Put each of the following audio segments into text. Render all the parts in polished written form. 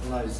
آج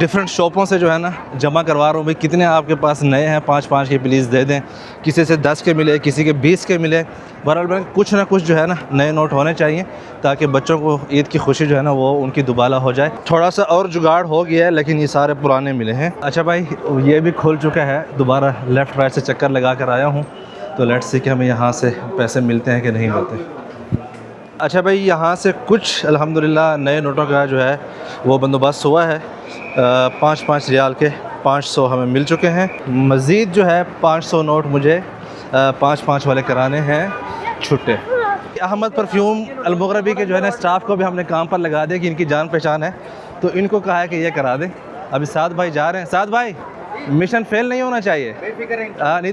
ڈفرینٹ شاپوں سے جو ہے نا جمع کروا رہا ہوں بھائی کتنے آپ کے پاس نئے ہیں 5 کے پلیز دے دیں. کسی سے 10 کے ملے, کسی کے 20 کے ملے. بہرحال میں کچھ نہ کچھ جو ہے نا نئے نوٹ ہونے چاہیے تاکہ بچوں کو عید کی خوشی جو ہے نا وہ ان کی دوبالا ہو جائے. تھوڑا سا اور جگاڑ ہو گیا ہے لیکن یہ سارے پرانے ملے ہیں. اچھا بھائی یہ بھی کھل چکا ہے, دوبارہ لیفٹ رائٹ سے چکر لگا کر آیا ہوں تو لیٹس سی کہ ہمیں یہاں سے پیسے ملتے ہیں کہ نہیں ملتے. اچھا بھائی یہاں سے کچھ الحمدللہ نئے نوٹوں کا جو ہے وہ بندوبست ہوا ہے. 5 ریال کے 500 ہمیں مل چکے ہیں. مزید جو ہے 500 نوٹ مجھے 5 والے کرانے ہیں چھٹے. احمد پرفیوم المغربی کے جو ہے نا اسٹاف کو بھی ہم نے کام پر لگا دیا کہ ان کی جان پہچان ہے تو ان کو کہا ہے کہ یہ کرا دیں. ابھی سعد بھائی جا رہے ہیں. سعد بھائی مشن فیل نہیں ہونا چاہیے,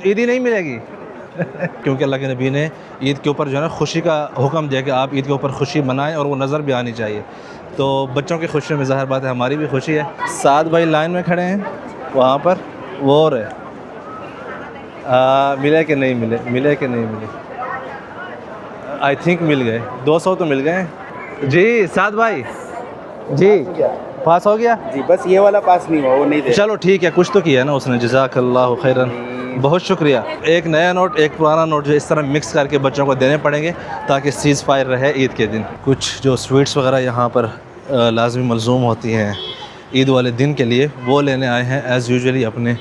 عیدی نہیں ملے گی کیونکہ اللہ کے نبی نے عید کے اوپر جو ہے نا خوشی کا حکم دیا کہ آپ عید کے اوپر خوشی منائیں اور وہ نظر بھی آنی چاہیے. تو بچوں کی خوشی میں ظاہر بات ہے ہماری بھی خوشی ہے. سعد بھائی لائن میں کھڑے ہیں وہاں پر, وہ اور ہے ملے کہ نہیں ملے, ملے کہ نہیں ملے. آئی تھنک مل گئے, 200 تو مل گئے. جی سعد بھائی جی پاس ہو گیا جی, بس یہ والا پاس نہیں ہوا, وہ نہیں دے. چلو ٹھیک ہے, کچھ تو کیا ہے نا اس نے. جزاک اللہ خیرن, بہت شکریہ. ایک نیا نوٹ ایک پرانا نوٹ جو اس طرح مکس کر کے بچوں کو دینے پڑیں گے تاکہ سیز فائر رہے عید کے دن. کچھ جو سویٹس وغیرہ یہاں پر لازمی ملزوم ہوتی ہیں عید والے دن کے لیے وہ لینے آئے ہیں ایز یوزولی اپنے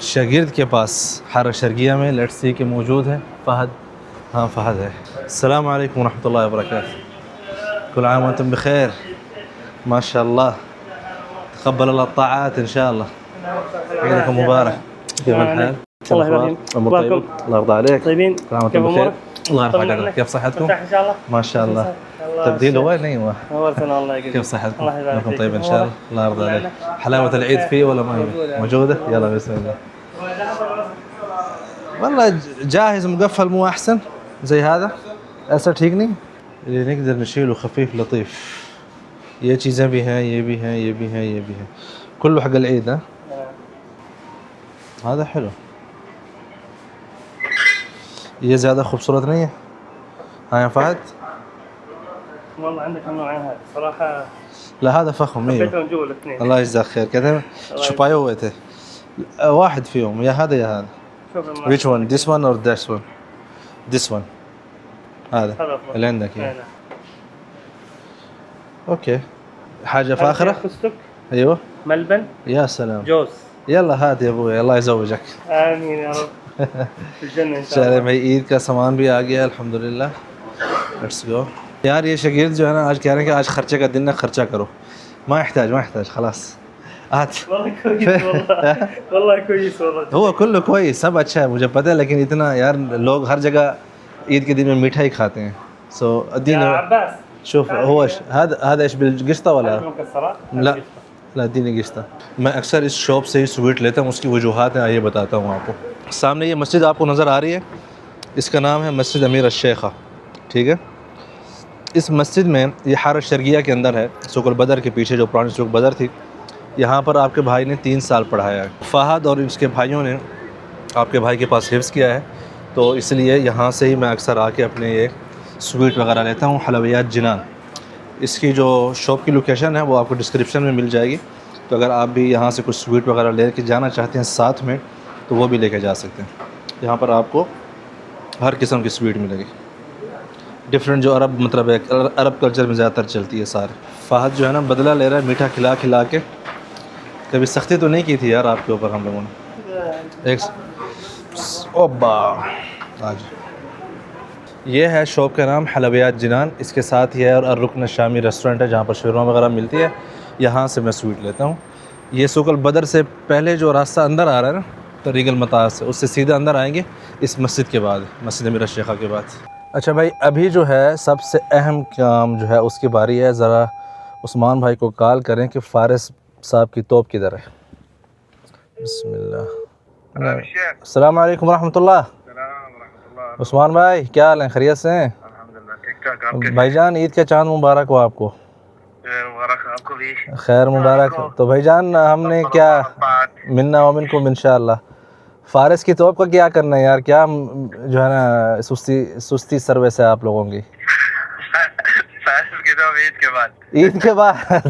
شاگرد کے پاس حارہ شرقیہ میں. لیٹس سی کہ موجود ہے فہد. ہاں فہد ہے. السلام علیکم ورحمۃ اللہ وبرکاتہ. کل عام وانتم بخیر. ماشاء اللہ تقبل الله الطاعات ان شاء الله. عيدكم مبارك. كيف الحال؟ الله يبارك طيب الله يرضى عليك. طيبين كيف امورك؟ الله يرفعك. كيف صحتكم؟ ان شاء الله ما شاء الله. تبديل هو نہیں ہوا. نورتنا الله يقدر. كيف صحتكم؟ الله يبارك انكم فيك. طيب ان شاء الله. الله يرضى عليك. حلاوة العيد فيه ولا ما هي موجودة؟ يلا بسم الله. والله جاهز مقفل مو احسن زي هذا ایسا ٹھیک نہیں اللي نقدر نشيله خفيف لطيف. یہ چیزیں بھی ہیں, یہ بھی ہیں, یہ بھی ہیں, یہ بھی ہیں, كله حق العيد. ها هذا حلو. یہ زیادہ خوبصورت نہیں ہے. ہاں يا فهد والله عندك النوعين هذه صراحه لا هذا فخم. حبيتهم جوا الاثنين. الله يجزاك خير. كذا شبايه هو ته واحد فيهم, يا هذا يا هذا. شوف which one, this one or this one? this one. هذا اللي عندك اياه. اوكي حاجه فاخره. فستق ايوه ملبن يا سلام. جوز. يلا هات يا ابوي الله يزوجك. امين يا رب. في الجنه ان شاء چلے الله. بھائی عید کا سامان بھی آ گیا الحمدللہ. Let's go. یار یہ شاگرد جو ہے نا آج کہہ رہے ہیں کہ آج خرچے کا دن ہے, خرچہ کرو. ما يحتاج خلاص هات. والله كويس والله والله كويس والله. هو كله كويس, سب اچھا ہے مجھے پتہ ہے, لیکن اتنا یار لوگ ہر جگہ عید کے دن میں میٹھائی کھاتے ہیں. سو ادينا يا عباس شوف هو هذا ايش بالقشطه ولا مكسرات. لا لا اديني قشطه. میں اکثر اس شاپ سے ہی سویٹ لیتا ہوں, اس کی وجوہات ہیں, آئیے بتاتا ہوں آپ کو. سامنے یہ مسجد آپ کو نظر آ رہی ہے, اس کا نام ہے مسجد امیر الشیخہ. ٹھیک ہے, اس مسجد میں یہ حارہ شرقیہ کے اندر ہے, سوق البدر کے پیچھے جو پرانی سوق بدر تھی. یہاں پر آپ کے بھائی نے 3 سال پڑھایا ہے. فہد اور اس کے بھائیوں نے آپ کے بھائی کے پاس حفظ کیا ہے, تو اس لیے یہاں سے ہی میں اکثر آ کے اپنے یہ سویٹ وغیرہ لیتا ہوں. حلویات جنان اس کی جو شاپ کی لوکیشن ہے وہ آپ کو ڈسکرپشن میں مل جائے گی. تو اگر آپ بھی یہاں سے کچھ سویٹ وغیرہ لے کے جانا چاہتے ہیں ساتھ میں تو وہ بھی لے کے جا سکتے ہیں. یہاں پر آپ کو ہر قسم کی سویٹ ملے گی, ڈفرینٹ جو عرب مطلب ہے عرب کلچر میں زیادہ تر چلتی ہے سارے. فہد جو ہے نا بدلہ لے رہا ہے میٹھا کھلا کھلا کے. کبھی سختی تو نہیں کی تھی یار آپ کے اوپر ہم لوگوں نے. ایک اوبا آج یہ ہے شاپ کا نام حلویات جنان. اس کے ساتھ یہ ہے اور الرکن الشامی ریسٹورنٹ ہے جہاں پر شورما وغیرہ ملتی ہے. یہاں سے میں سویٹ لیتا ہوں. یہ سوق البدر سے پہلے جو راستہ اندر آ رہا ہے نا طریق المطاز سے, اس سے سیدھا اندر آئیں گے اس مسجد کے بعد, مسجد امیر الشیخہ کے بعد. اچھا بھائی ابھی جو ہے سب سے اہم کام جو ہے اس کی باری ہے. ذرا عثمان بھائی کو کال کریں کہ فارس صاحب کی توپ کدھر ہے. بسم اللہ. السلام علیکم ورحمۃ اللہ. عثمان بھائی کیا حال ہیں, خیریت سے ہیں؟ الحمدللہ ٹھیک ٹھاک. بھائی جان عید کا چاند مبارک ہو آپ کو. مبارک آپ کو بھی. خیر مبارک. تو بھائی جان ہم نے کیا منا ومنکم انشاءاللہ. فارس کی توپ کا کیا کرنا ہے یار, کیا جو ہے نا سستی سروس ہے آپ لوگوں کی. فارس کی توپ عید کے بعد. عید کے بعد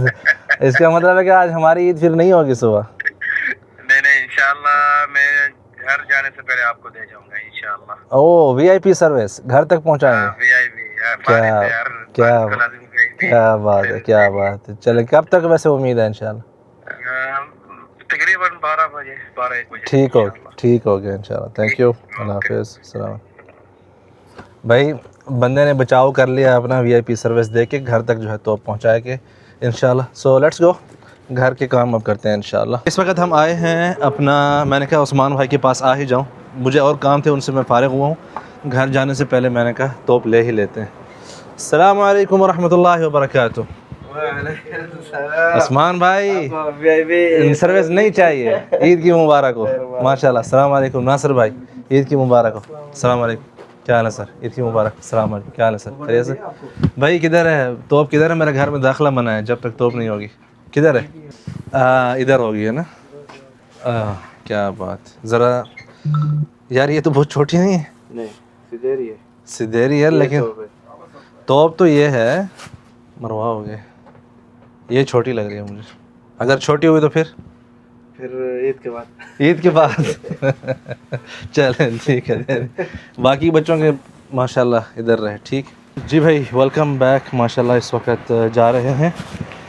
اس کا مطلب ہے کہ آج ہماری عید پھر نہیں ہوگی صبح. نہیں انشاءاللہ میں گھر جانے سے پہلے آپ کو دے جاؤں گا انشاءاللہ. او وی آئی پی سروس گھر تک پہنچائیں گے. وی آئی پی کیا بات ہے, کیا بات ہے. چلے کب تک ویسے امید ہے انشاءاللہ؟ تقریباً 12 بجے 12-1 بجے. ٹھیک ہو گیا انشاءاللہ. Thank you. اللہ حافظ. السلام. بھائی بندے نے بچاؤ کر لیا اپنا, وی آئی پی سروس دے کے گھر تک جو ہے تو پہنچائے کے انشاءاللہ. سو لیٹس گو, گھر کے کام اب کرتے ہیں انشاءاللہ. اس وقت ہم آئے ہیں اپنا, میں نے کہا عثمان بھائی کے پاس آ ہی جاؤں, مجھے اور کام تھے ان سے میں فارغ ہوا ہوں. گھر جانے سے پہلے میں نے کہا توپ لے ہی لیتے ہیں. السلام علیکم ورحمۃ اللہ وبرکاتہ. عثمان بھائی سروس نہیں چاہیے, عید کی مبارک ہو. ماشاء اللہ. السلام علیکم. ناصر بھائی عید کی مبارک ہو. السلام علیکم. کیا حال ہے سر؟ عید کی مبارک. السلام علیکم. کیا حال ہے سر؟ خیریت سے؟ بھائی کدھر ہے توپ؟ کدھر ہے؟ میرے گھر میں داخلہ منع ہے جب تک توپ نہیں ہوگی. کدھر ہے؟ ادھر ہوگی ہے نا. کیا بات. ذرا یار یہ تو بہت چھوٹی نہیں ہے. نہیں سدھیری ہے لیکن توپ تو یہ ہے مروا ہو گئے. یہ چھوٹی لگ رہی ہے مجھے. اگر چھوٹی ہوئی تو پھر عید کے بعد چلیں ٹھیک ہے. باقی بچوں کے ماشاءاللہ ادھر رہے. ٹھیک جی بھائی, ویلکم بیک. ماشاءاللہ اس وقت جا رہے ہیں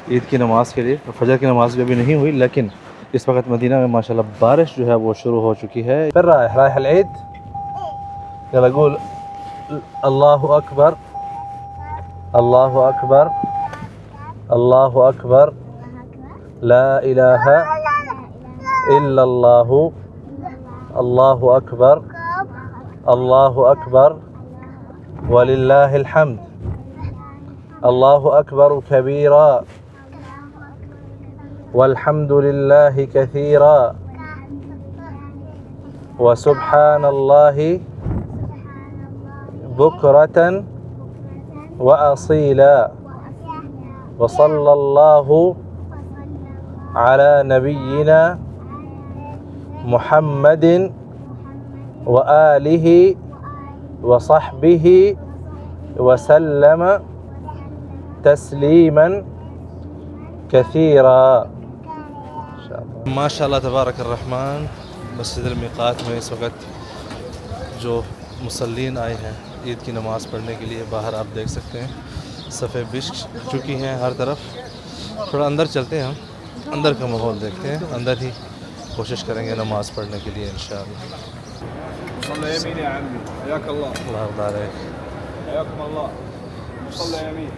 عید کی نماز کے لیے. فجر کی نماز بھی ابھی نہیں ہوئی لیکن اس وقت مدینہ میں ماشاءاللہ بارش جو ہے وہ شروع ہو چکی ہے. پھر رايح العيد. يلا قول اللہ اکبر اللہ اکبر اللہ اکبر لا الہ الا اللہ اللہ اکبر اللہ اکبر وللہ الحمد اللہ اکبر کبیرا والحمد للہ کثیرا وسبحان اللہ بکرة وأصیلا وصلی اللہ على نبینا محمد وآلہ وصحبہ وسلم تسلیما کثیرا. ماشاءاللہ تبارک الرحمن. مسجد المیقات میں اس وقت جو مصلین آئے ہیں عید کی نماز پڑھنے کے لیے, باہر آپ دیکھ سکتے ہیں صفیں بچھ چکی ہیں ہر طرف. تھوڑا اندر چلتے ہیں, ہم اندر کا ماحول دیکھتے ہیں, اندر ہی کوشش کریں گے نماز پڑھنے کے لیے انشاءاللہ. صلی یمین یا عمی حیاک اللہ. اللہ بارک. حیاکم اللہ. صلی یمین.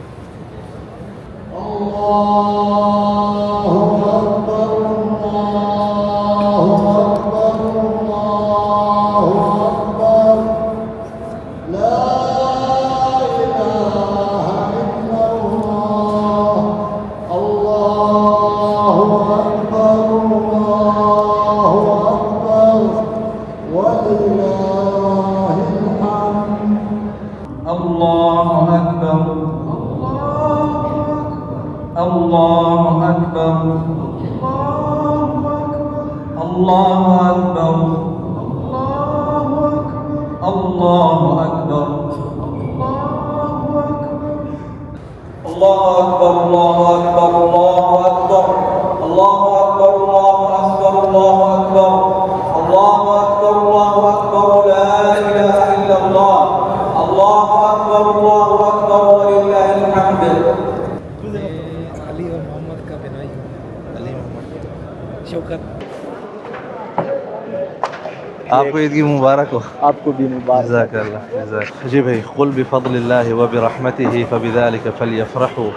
آپ کو عید کی مبارک ہو. آپ کو بھی مبارک. جزاک اللہ. جی بھائی, قل بفضل اللہ وبرحمتہ فبذلک فلیفرحوا,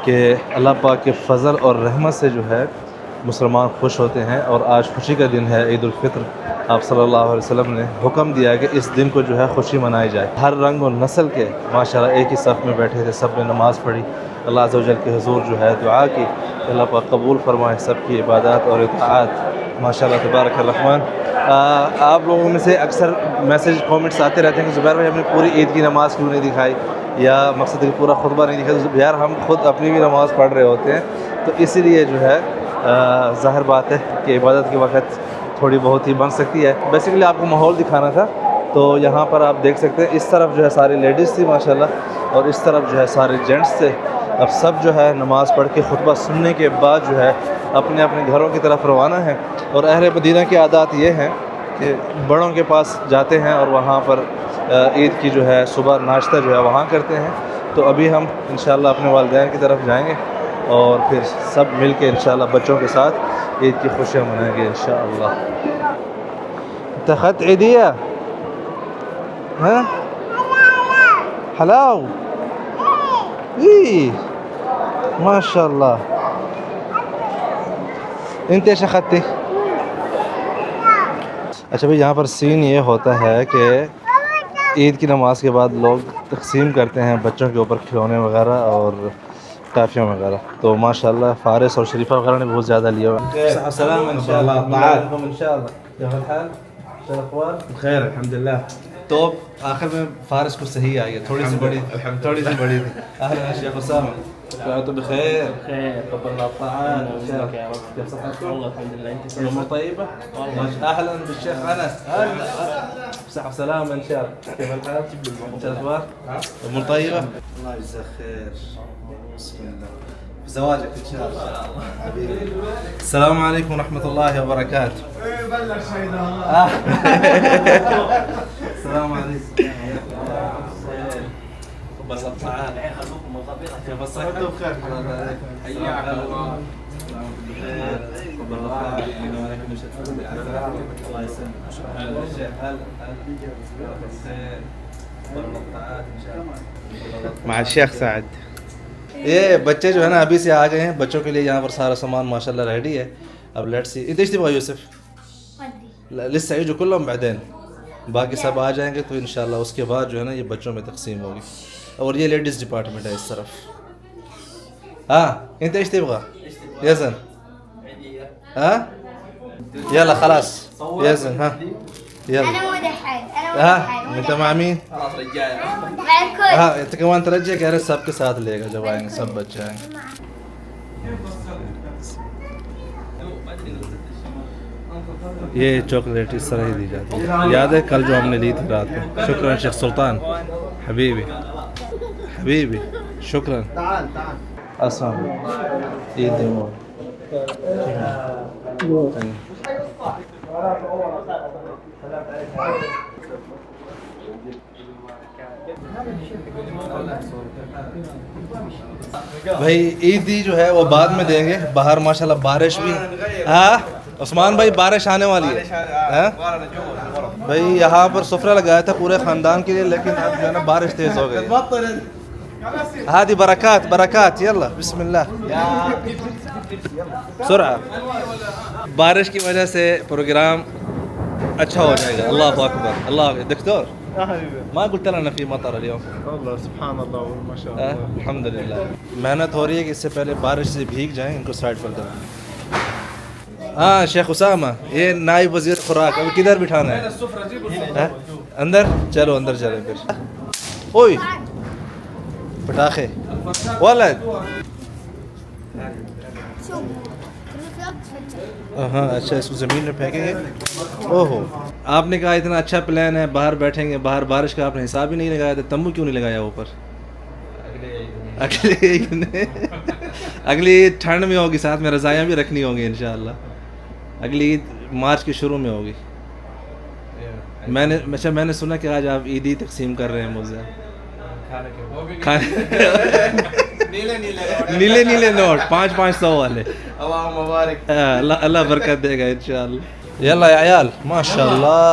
کہ اللہ پاک کے فضل اور رحمت سے جو ہے مسلمان خوش ہوتے ہیں. اور آج خوشی کا دن ہے, عید الفطر. آپ صلی اللہ علیہ وسلم نے حکم دیا کہ اس دن کو جو ہے خوشی منائی جائے. ہر رنگ و نسل کے ماشاءاللہ ایک ہی صف میں بیٹھے تھے, سب نے نماز پڑھی. اللہ عز و جل کے حضور جو ہے دعا کی, اللہ پاک قبول فرمائے سب کی عبادات اور اطاعات. ماشاءاللہ تبارک الرحمن. آپ لوگوں میں سے اکثر میسیج کامنٹس آتے رہتے ہیں کہ زبیر بھائی ہم نے پوری عید کی نماز کیوں نہیں دکھائی, یا مقصد کہ پورا خطبہ نہیں دکھایا. تو یار ہم خود اپنی بھی نماز پڑھ رہے ہوتے ہیں, تو اسی لیے جو ہے ظاہر بات ہے کہ عبادت کے وقت تھوڑی بہت ہی بن سکتی ہے. بیسیکلی آپ کو ماحول دکھانا تھا. تو یہاں پر آپ دیکھ سکتے ہیں اس طرف جو ہے ساری لیڈیز تھی ماشاءاللہ, اور اس طرف جو ہے سارے جینٹس تھے. اب سب جو ہے نماز پڑھ کے خطبہ سننے کے بعد جو ہے اپنے اپنے گھروں کی طرف روانہ ہیں. اور اہل مدینہ کی عادات یہ ہیں کہ بڑوں کے پاس جاتے ہیں اور وہاں پر عید کی جو ہے صبح ناشتہ جو ہے وہاں کرتے ہیں. تو ابھی ہم انشاءاللہ اپنے والدین کی طرف جائیں گے اور پھر سب مل کے انشاءاللہ بچوں کے ساتھ عید کی خوشیاں منائیں گے انشاءاللہ. اتخذت عیدیہ ہاں حلاو ما شاء اللہ. انت ايش اخذتي؟ اچھا بھائی یہاں پر سین یہ ہوتا ہے کہ عید کی نماز کے بعد لوگ تقسیم کرتے ہیں بچوں کے اوپر کھلونے وغیرہ اور ٹافیاں وغیرہ. تو ماشاءاللہ فارس اور شریفہ وغیرہ نے بہت زیادہ لیا ہوا. السلام ان شاء اللہ تعال ان شاء اللہ. کیف الحال؟ شو الاخبار؟ بخیر الحمد للہ. تو آخر میں فارس کو صحیح آئی ہے, تھوڑی سی بڑی تھی. اهلا شيخ اسامه, انتم بخير؟ بخير تقبل الله الطاعات ويسلمك يا رب. كيف صحتك؟ والله الحمد لله. انت الامور طيبه؟ اهلا بالشيخ انس. صحة وسلامة ان شاء الله. كيف الحال؟ شو الاخبار؟ الامور طيبه؟ الله يجزاك خير. بسم الله في زواجك ان شاء الله حبيبي. السلام عليكم ورحمة الله وبركاته. السلام عليكم. بس تعال كيف الصحة؟ بخير حياك الله. الله يسلمك. مع الشيخ سعد. یہ بچے جو ہے نا ابھی سے آ گئے ہیں, بچوں کے لیے یہاں پر سارا سامان ماشاءاللہ ریڈی ہے. اب لیٹ سی. انت ايش تبغى يوسف؟ لسه يجوا كلهم بعدين, باقی سب آ جائیں گے تو انشاءاللہ اس کے بعد جو ہے نا یہ بچوں میں تقسیم ہوگی. اور یہ لیڈیز ڈپارٹمنٹ ہے اس طرف. ہاں انت ايش تبغى؟ يزن ها يلا خلاص يزن ها يلا. انا مو دحين ها انت مع مين؟ مع الكل. ها انت كمان ترجع کہہ رہے سب کے ساتھ لے گا جب آئیں گے سب بچے آئیں گے. یہ چاکلیٹ اس طرح ہی دی جاتی ہے. یاد ہے کل جو ہم نے لی تھی رات کو. شکراً شیخ سلطان حبیبی حبیبی شکراً. السلام عید مبارک. بھائی عیدی جو ہے وہ بعد میں دیں گے. باہر ماشاءاللہ بارش بھی. ہاں عثمان بھائی بارش آنے والی ہے بھائی. یہاں پر سفرہ لگایا تھا پورے خاندان کے لیے, لیکن اب جو ہے نا بارش تیز ہو گئی. هذه بركات بركات. يلا بسم الله بسرعة. بارش کی وجہ سے پروگرام اچھا ہو جائے گا. اللہ اکبر. اللہ دکتور ما قلت لنا في مطر اليوم. والله سبحان الله ما شاء الله. الحمد للہ. محنت ہو رہی ہے کہ اس سے پہلے بارش سے بھیگ جائیں. ان کو سائڈ پر دو. ہاں شیخ اسامہ یہ نائب وزیر خوراک اب کدھر بٹھانا ہے؟ اندر چلو اندر چلے پھر. اوئی پٹاخے ولد. ہاں اچھا اس کو زمین میں پھینکیں گے. اوہو آپ نے کہا اتنا اچھا پلان ہے باہر بیٹھیں گے. باہر بارش کا آپ نے حساب ہی نہیں لگایا تھا. تمبو کیوں نہیں لگایا اوپر؟ اگلی عید ٹھنڈ میں ہوگی, ساتھ میں رضائیاں بھی رکھنی ہوں گی انشاءاللہ. اگلی عید مارچ کے شروع میں ہوگی. میں نے سنا کہ آج آپ عیدی تقسیم کر رہے ہیں مجھے. نیلے نیلے نوٹ 500 والے. اللہ برکت دے گا انشاءاللہ. یلا یا عیال ماشاء اللہ.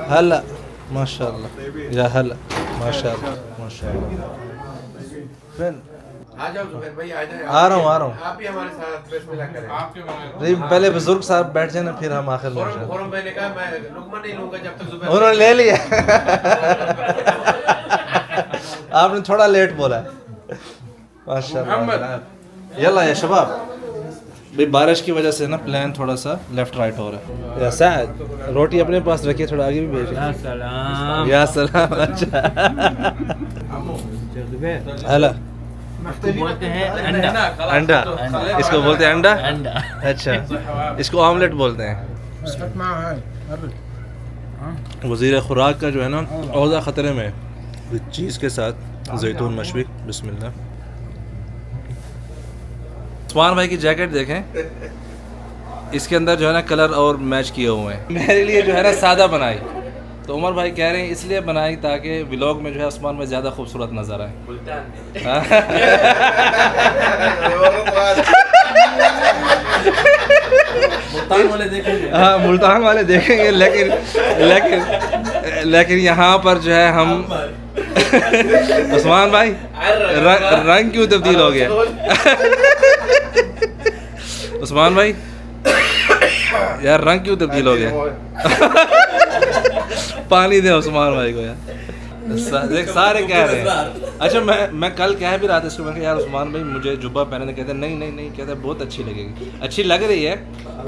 هلا ما شاء الله يا هلا ما شاء الله ما شاء الله. فين آ جاؤ زبیر بھائی آ جائیں. آ رہا ہوں. آپ بھی ہمارے ساتھ بسم اللہ کریں. نہیں پہلے بزرگ صاحب بیٹھ جائیں نا پھر ہم آخر میں. خورم بھائی نے کہا میں لقمہ نہیں لوں گا جب تک زبیر. انہوں نے لے لیا. آپ نے تھوڑا لیٹ بولا. ماشاء اللہ. یلا یا شباب بھائی بارش کی وجہ سے نا پلان تھوڑا سا لیفٹ رائٹ ہو رہا ہے. یا سعد روٹی اپنے پاس رکھیے, تھوڑا آگے بھی بھیجیے. یا سلام یا سلام. اچھا ہلا بولتے ہیں انڈا. انڈا اس کو بولتے ہیں انڈا. اچھا اس کو آملیٹ بولتے ہیں. وزیر خوراک کا جو ہے نا عہدہ خطرے میں چیز کے ساتھ زیتون مشوی. بسم اللہ. عثمان بھائی کی جیکٹ دیکھیں, اس کے اندر جو ہے نا کلر اور میچ کیے ہوئے ہیں. میرے لیے جو ہے نا سادہ بنائی, تو عمر بھائی کہہ رہے ہیں اس لیے بنائی تاکہ ولاگ میں جو ہے عثمان میں زیادہ خوبصورت نظر آئے. ہاں ملتان والے دیکھیں گے, لیکن یہاں پر جو ہے ہم عثمان بھائی رنگ کیوں تبدیل ہو گیا؟ عثمان بھائی یار رنگ کیوں تبدیل ہو گیا؟ پانی دے عثمان بھائی کو یار, سارے کہہ رہے ہیں. اچھا میں کل کہہ بھی رہا تھا اس کو, میں کہا یار عثمان بھائی مجھے جبہ پہنے, کہتے ہیں نہیں کہتے ہیں بہت اچھی لگے گی. اچھی لگ رہی ہے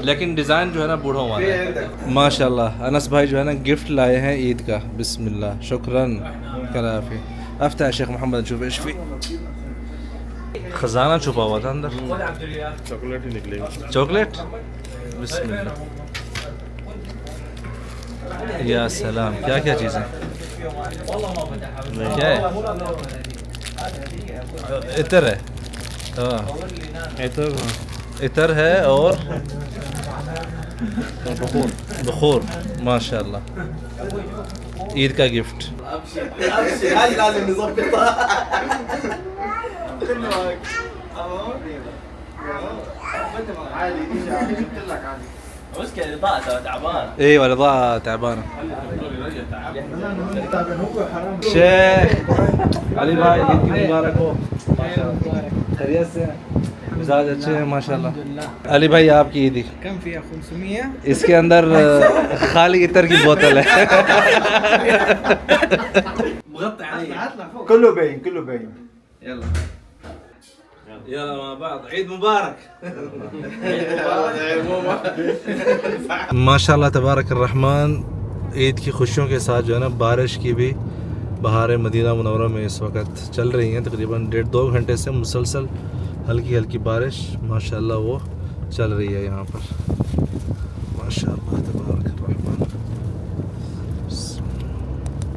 لیکن ڈیزائن جو ہے نا بوڑھوں والا ہے. ماشاء اللہ انس بھائی جو ہے نا گفٹ لائے ہیں عید کا. بسم اللہ, شکراً کلافی. افتح شیخ محمد شوف ايش في خزانہ چھپا ہوا تھا اندر. چاکلیٹ ہی نکلے گا. چاکلیٹ. بسم اللہ. یا سلام, کیا چیزیں کیا ہے؟ عطر ہے, عطر ہے اور بخور. ماشاء اللہ عید کا گفٹ. ايوه الاضاءة تعبانة. شيخ علي بھائی عید کی مبارک ہو. خیریت سے مزاج اچھے ہیں ماشاء اللہ. علی بھائی آپ کی عیدی کم فيها 500. اس کے اندر خالی عطر کی بوتل ہے. كله باين. يلا مع بعض عيد مبارك. ماشاء اللہ تبارک الرحمن. عید کی خوشیوں کے ساتھ جو ہے نا بارش کی بھی بہار مدینہ منورہ میں اس وقت چل رہی ہیں. تقریباً 1.5-2 گھنٹے سے مسلسل ہلکی بارش ماشاء اللہ وہ چل رہی ہے یہاں پر. ماشاء اللہ تبارک الرحمن.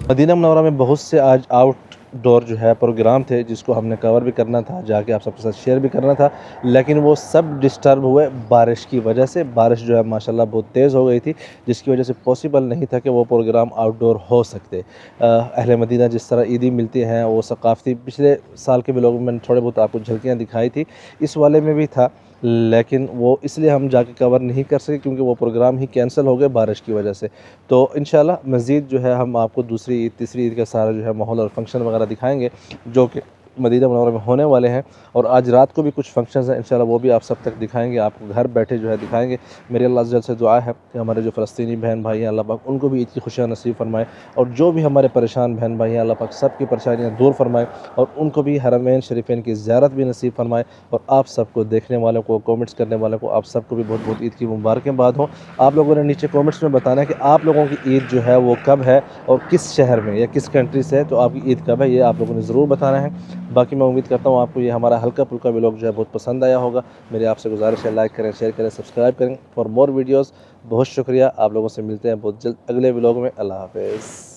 مدینہ منورہ میں بہت سے آج آؤٹ ڈور جو ہے پروگرام تھے جس کو ہم نے کور بھی کرنا تھا, جا کے آپ سب کے ساتھ شیئر بھی کرنا تھا, لیکن وہ سب ڈسٹرب ہوئے بارش کی وجہ سے. بارش جو ہے ماشاءاللہ بہت تیز ہو گئی تھی جس کی وجہ سے پاسبل نہیں تھا کہ وہ پروگرام آؤٹ ڈور ہو سکتے. اہل مدینہ جس طرح عیدی ملتی ہیں وہ ثقافتی, پچھلے سال کے ولاگ میں نے تھوڑے بہت آپ کو جھلکیاں دکھائی تھی, اس والے میں بھی تھا, لیکن وہ اس لیے ہم جا کے کور نہیں کر سکے کیونکہ وہ پروگرام ہی کینسل ہو گئے بارش کی وجہ سے. تو انشاءاللہ مزید جو ہے ہم آپ کو دوسری عید تیسری عید کا سارا جو ہے ماحول اور فنکشن وغیرہ دکھائیں گے جو کہ مدینہ منورہ میں ہونے والے ہیں. اور آج رات کو بھی کچھ فنکشنز ہیں انشاءاللہ, وہ بھی آپ سب تک دکھائیں گے, آپ کو گھر بیٹھے جو ہے دکھائیں گے. میری اللہ عز و جل سے دعا ہے کہ ہمارے جو فلسطینی بہن بھائی ہیں اللہ پاک ان کو بھی عید کی خوشیاں نصیب فرمائے, اور جو بھی ہمارے پریشان بہن بھائی ہیں اللہ پاک سب کی پریشانیاں دور فرمائے, اور ان کو بھی حرمین شریفین کی زیارت بھی نصیب فرمائے. اور آپ سب کو دیکھنے والوں کو, کامنٹس کرنے والوں کو, آپ سب کو بھی بہت بہت عید کی مبارکباد ہوں. آپ لوگوں نے نیچے کامنٹس میں بتانا ہے کہ آپ لوگوں کی عید جو ہے وہ کب ہے اور کس شہر میں یا کس کنٹری سے ہے, تو آپ کی عید کب ہے یہ آپ لوگوں نے ضرور بتانا ہے. باقی میں امید کرتا ہوں آپ کو یہ ہمارا ہلکا پھلکا ولاگ جو ہے بہت پسند آیا ہوگا. میری آپ سے گزارش ہے لائک کریں, شیئر کریں, سبسکرائب کریں فار مور ویڈیوز. بہت شکریہ, آپ لوگوں سے ملتے ہیں بہت جلد اگلے ولاگ میں. اللہ حافظ.